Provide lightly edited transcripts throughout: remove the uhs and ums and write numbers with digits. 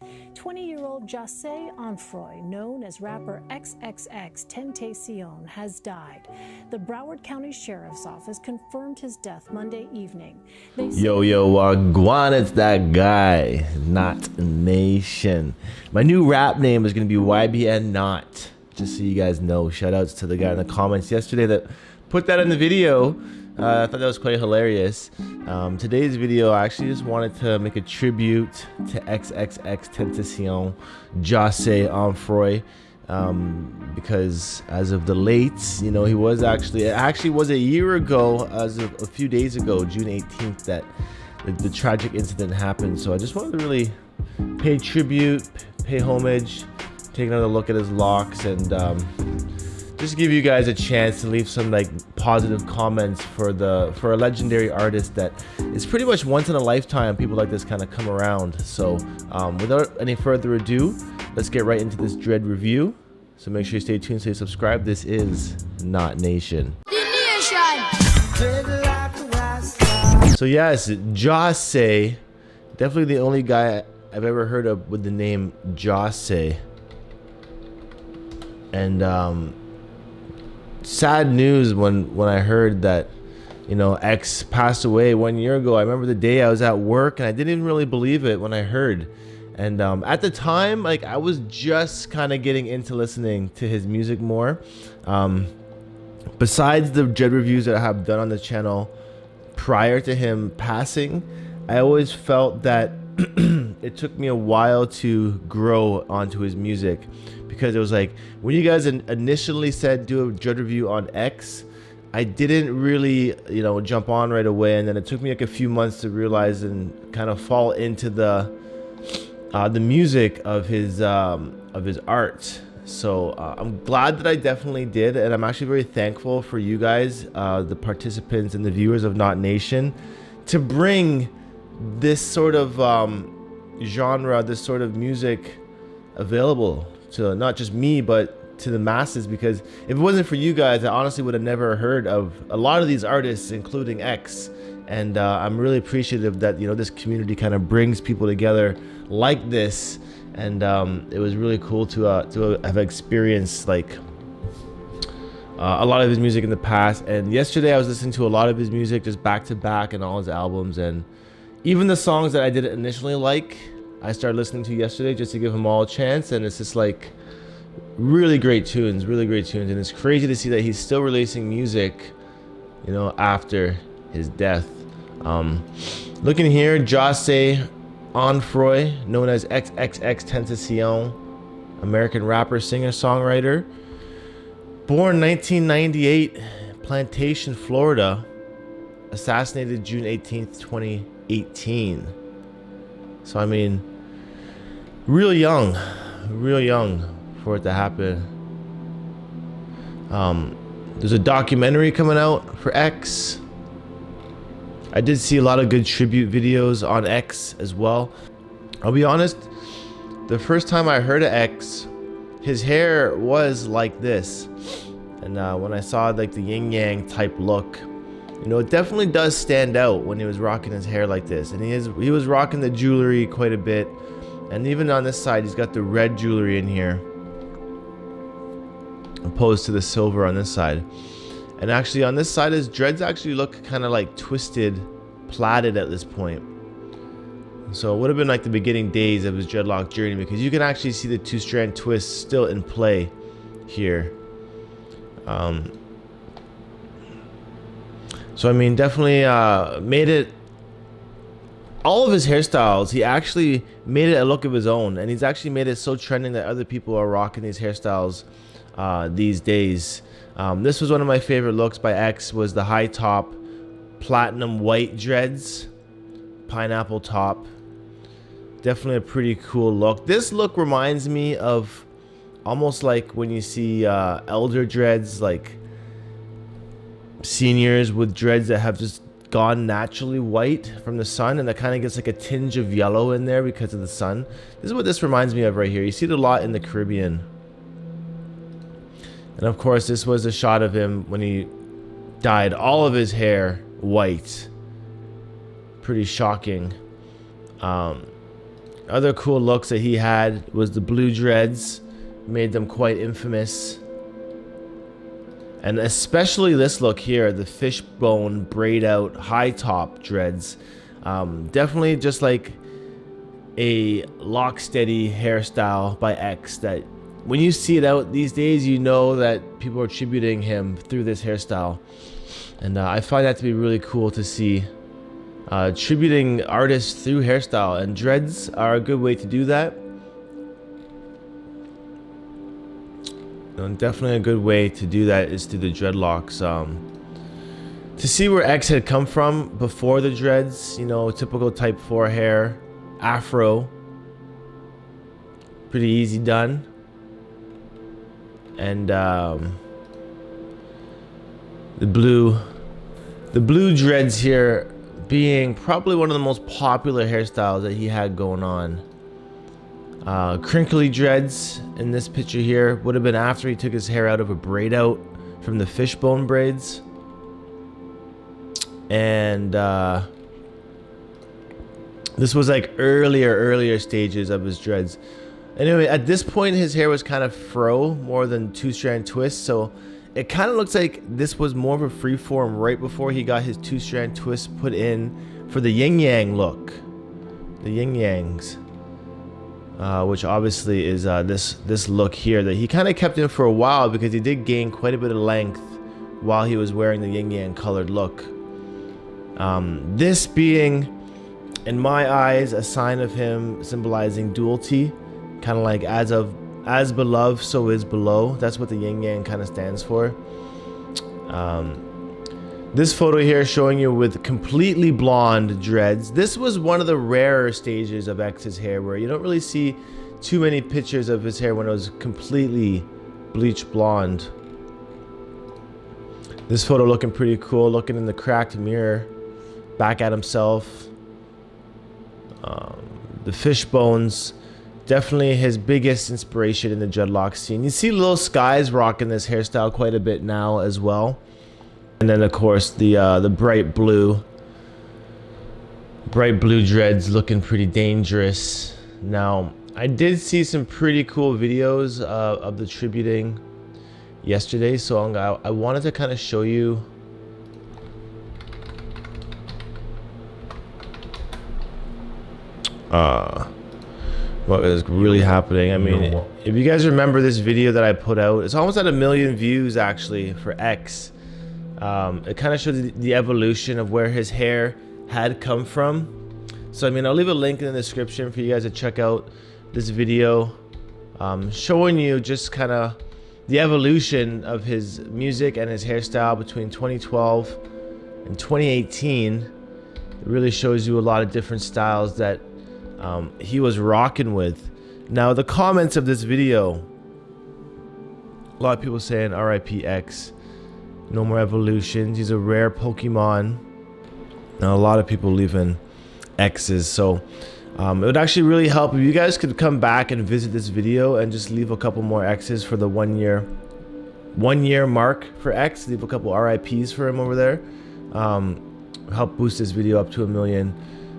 20-year-old Jahseh Onfroy, known as rapper XXXTENTACION, has died. The Broward County Sheriff's Office confirmed his death Monday evening. Yo, Wagwan, it's that guy, Not Nation. My new rap name is going to be YBN Not, just so you guys know. Shout outs to the guy in the comments yesterday that put that in the video. I thought that was quite hilarious. Today's video, I actually just wanted to make a tribute to XXXTENTACION, Jahseh Onfroy, because as of the late, you know, he was actually was a year ago, as of a few days ago, June 18th, that the tragic incident happened. So I just wanted to really pay tribute, pay homage, take another look at his locks, and just give you guys a chance to leave some like positive comments for a legendary artist that is pretty much once in a lifetime. People like this kind of come around. So without any further ado, let's get right into this Dread review. So make sure you stay tuned, stay subscribed. This is Not Nation. So yes, Jahseh, definitely the only guy I've ever heard of with the name Jahseh. And sad news when I heard that, you know, X passed away 1 year ago. I remember the day I was at work and I didn't even really believe it when I heard. And at the time, like, I was just kind of getting into listening to his music more. Besides the Dread reviews that I have done on the channel prior to him passing, I always felt that it took me a while to grow onto his music, because it was like when you guys initially said do a Dread review on X, I didn't really, you know, jump on right away, and then it took me like a few months to realize and kind of fall into the music of his art. So I'm glad that I definitely did, and I'm actually very thankful for you guys, the participants and the viewers of Not Nation, to bring this sort of genre, this sort of music available to not just me but to the masses. Because if it wasn't for you guys, I honestly would have never heard of a lot of these artists, including X. And I'm really appreciative that, you know, this community kind of brings people together like this. And it was really cool to have experienced like a lot of his music in the past. And yesterday I was listening to a lot of his music just back to back, and all his albums, and even the songs that I didn't initially like, I started listening to yesterday just to give him all a chance. And it's just like really great tunes. And it's crazy to see that he's still releasing music, you know, after his death. Looking here, Jahseh Onfroy, known as XXXTENTACION, American rapper, singer, songwriter, born 1998, Plantation, Florida, assassinated June 18th, 2018. So I mean, real young for it to happen. There's a documentary coming out for X. I did see a lot of good tribute videos on X as well. I'll be honest, the first time I heard of X, his hair was like this. And when I saw like the yin yang type look, you know, it definitely does stand out when he was rocking his hair like this. And he was rocking the jewelry quite a bit. And even on this side, he's got the red jewelry in here, opposed to the silver on this side. And actually on this side, his dreads actually look kind of like twisted, plaited at this point. So it would have been like the beginning days of his dreadlock journey, because you can actually see the two-strand twist still in play here. So I mean, definitely made it, all of his hairstyles, he actually made it a look of his own. And he's actually made it so trending that other people are rocking these hairstyles these days. This was one of my favorite looks by X, was the high top platinum white dreads, pineapple top. Definitely a pretty cool look. This look reminds me of almost like when you see elder dreads, like seniors with dreads that have just gone naturally white from the sun, and that kind of gets like a tinge of yellow in there because of the sun. This is what this reminds me of right here. You see it a lot in the Caribbean. And of course, this was a shot of him when he dyed all of his hair white. Pretty shocking. Other cool looks that he had was the blue dreads, made them quite infamous. And especially this look here, the fishbone braid out high top dreads. Definitely just like a lock steady hairstyle by X that when you see it out these days, you know that people are attributing him through this hairstyle. And I find that to be really cool to see. Attributing artists through hairstyle, and dreads are a good way to do that. And definitely a good way to do that is through the dreadlocks. To see where X had come from before the dreads, you know, typical type 4 hair, afro, pretty easy done. And the blue dreads here being probably one of the most popular hairstyles that he had going on. Crinkly dreads in this picture here would have been after he took his hair out of a braid out from the fishbone braids. And this was like earlier stages of his dreads. Anyway, at this point his hair was kind of fro more than 2-strand twist, so it kind of looks like this was more of a freeform right before he got his 2-strand twist put in for the yin yang look. The yin yangs. Which obviously is this look here that he kind of kept in for a while because he did gain quite a bit of length while he was wearing the yin yang colored look. This being, in my eyes, a sign of him symbolizing duality, kind of like as beloved, so is below. That's what the yin yang kind of stands for. This photo here showing you with completely blonde dreads. This was one of the rarer stages of X's hair where you don't really see too many pictures of his hair when it was completely bleached blonde. This photo looking pretty cool, looking in the cracked mirror, back at himself. The fish bones, definitely his biggest inspiration in the dreadlock scene. You see Lil Skies rocking this hairstyle quite a bit now as well. And then of course the bright blue dreads looking pretty dangerous. Now I did see some pretty cool videos of the tributing yesterday, so I wanted to kind of show you what is really happening. I mean, if you guys remember this video that I put out, it's almost at 1 million views actually for X. It kind of shows the evolution of where his hair had come from. So I mean, I'll leave a link in the description for you guys to check out this video, showing you just kind of the evolution of his music and his hairstyle between 2012 and 2018. It really shows you a lot of different styles that he was rocking with. Now the comments of this video, a lot of people saying RIP X, no more evolutions, he's a rare Pokemon. Now a lot of people leaving X's, so it would actually really help if you guys could come back and visit this video and just leave a couple more X's for the 1 year mark for X. Leave a couple RIPs for him over there. Help boost this video up to 1 million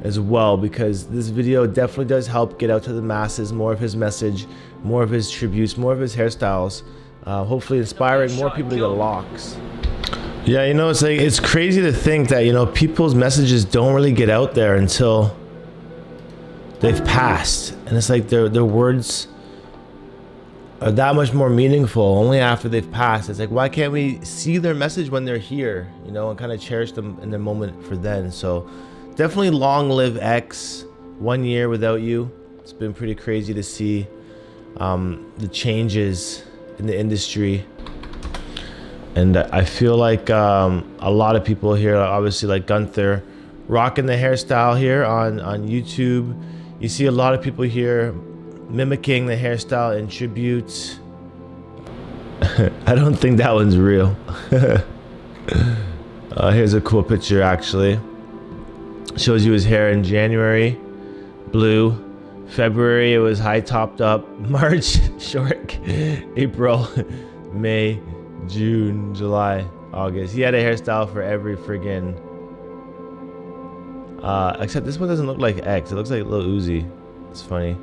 as well, because this video definitely does help get out to the masses more of his message, more of his tributes, more of his hairstyles, hopefully inspiring more people to get locks. Yeah, you know, it's like, it's crazy to think that, you know, people's messages don't really get out there until they've passed, and it's like their words are that much more meaningful only after they've passed. It's like, why can't we see their message when they're here, you know, and kind of cherish them in their moment for then? So definitely long live X. 1 year without you, it's been pretty crazy to see the changes in the industry. And I feel like a lot of people here, obviously like Gunther, rocking the hairstyle here on YouTube. You see a lot of people here mimicking the hairstyle in tributes. I don't think that one's real. Here's a cool picture actually. Shows you his hair in January, blue. February it was high topped up. March short. April, May, June, July, August. He had a hairstyle for every friggin' except this one doesn't look like X. It looks like Lil Uzi. It's funny.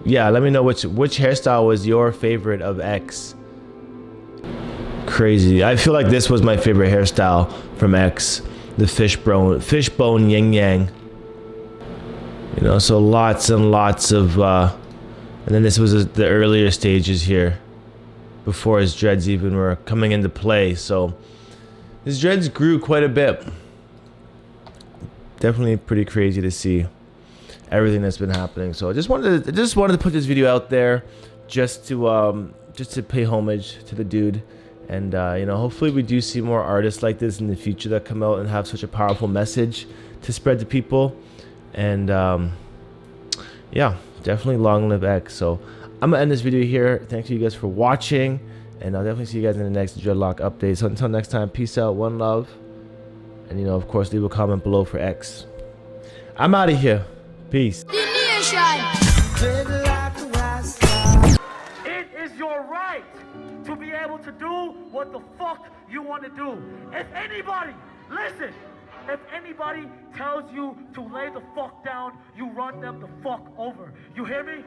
Yeah, let me know which hairstyle was your favorite of X. Crazy. I feel like this was my favorite hairstyle from X. The fishbone yin yang. You know, so lots and lots of, and then this was the earlier stages here, before his dreads even were coming into play. So his dreads grew quite a bit. Definitely pretty crazy to see everything that's been happening. So I just wanted to put this video out there, just to pay homage to the dude. And you know, hopefully we do see more artists like this in the future that come out and have such a powerful message to spread to people. And yeah, definitely long live X. So I'm gonna end this video here. Thank you guys for watching, and I'll definitely see you guys in the next dreadlock update. So until next time, peace out, one love, and you know, of course, leave a comment below for X. I'm out of here. Peace. It is your right to be able to do what the fuck you want to do. If anybody, listen, if anybody tells you to lay the fuck down, you run them the fuck over. You hear me?